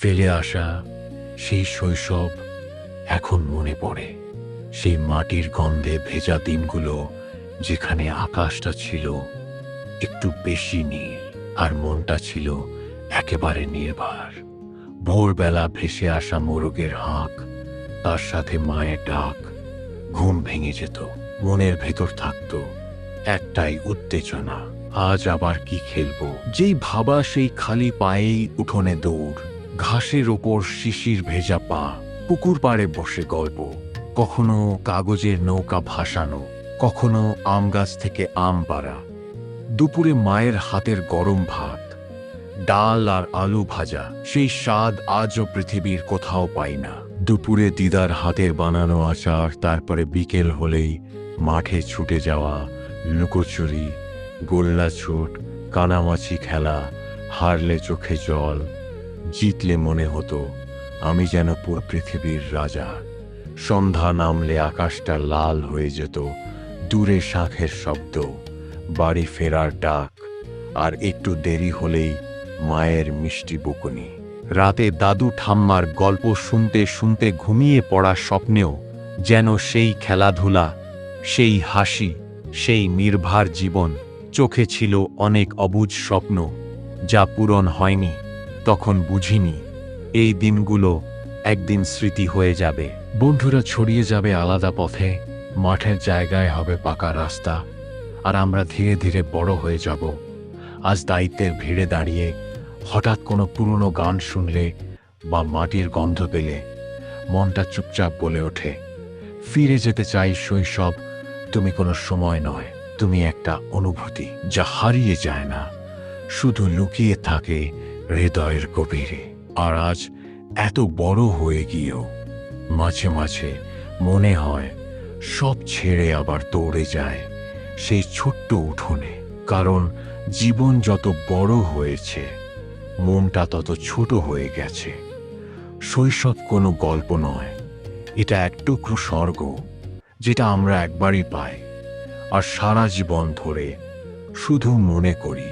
ফেলে আসা সেই শৈশব এখন মনে পড়ে। সেই মাটির গন্ধে ভেজা দিনগুলো, যেখানে আকাশটা ছিল একটু বেশি নীল আর মনটা ছিল একেবারে নির্ভার। ভোরবেলা ভেসে আসা মোরগের হাঁক, তার সাথে মায়ের ডাক। ঘুম ভেঙে যেত, মনের ভেতর থাকতো একটাই উত্তেজনা, আজ আবার কি খেলবো। যেই ভাবা সেই খালি পায়েই উঠোনে দৌড়, ঘাসের ওপর শিশির ভেজা পা, পুকুর পাড়ে বসে গল্প, কখনো কাগজের নৌকা ভাসানো, কখনো আম গাছ থেকে আম পাড়া। দুপুরে মায়ের হাতের গরম ভাত, ডাল আর আলু ভাজা, সেই স্বাদ আজও পৃথিবীর কোথাও পাই না। দুপুরে দিদার হাতের বানানো আচার, তারপরে বিকেল হলেই মাঠে ছুটে যাওয়া, লুকোচুরি, গোল্লা ছুট, কানামাছি খেলা, হারলে চোখে জল, জিতলে মনে হতো আমি যেন পুরো পৃথিবীর রাজা। সন্ধ্যা নামলে আকাশটা লাল হয়ে যেত, দূরে শাঁখের শব্দ, বাড়ি ফেরার ডাক, আর একটু দেরি হলেই মায়ের মিষ্টি বকুনি। রাতে দাদু ঠাম্মার গল্প শুনতে শুনতে ঘুমিয়ে পড়া স্বপ্নেও যেন সেই খেলাধুলা, সেই হাসি, সেই নির্ভার জীবন। চোখে ছিল অনেক অবুঝ স্বপ্ন, যা পূরণ হয়নি। তখন বুঝিনি এই দিনগুলো একদিন স্মৃতি হয়ে যাবে। বন্ধুরা ছড়িয়ে যাবে আলাদা পথে, মাঠের জায়গায় হবে পাকা রাস্তা, আর আমরা ধীরে ধীরে বড় হয়ে যাব। আজ দায়িত্বের ভিড়ে দাঁড়িয়ে হঠাৎ কোনো পুরনো গান শুনলে বা মাটির গন্ধ পেলে মনটা চুপচাপ বলে ওঠে, ফিরে যেতে চাই শৈশব। তুমি কোনো সময় নয়, তুমি একটা অনুভূতি, যা হারিয়ে যায় না, শুধু লুকিয়ে থাকে হৃদয়ের গভীরে। আর আজ এত বড় হয়ে গিয়েও মাঝে মাঝে মনে হয় সব ছেড়ে আবার দৌড়ে যায় সেই ছোট্ট উঠোনে। কারণ জীবন যত বড় হয়েছে, মনটা তত ছোট হয়ে গেছে। শৈশব কোনো গল্প নয়, এটা এক টুকরো স্বর্গ, যেটা আমরা একবারই পাই আর সারা জীবন ধরে শুধু মনে করি।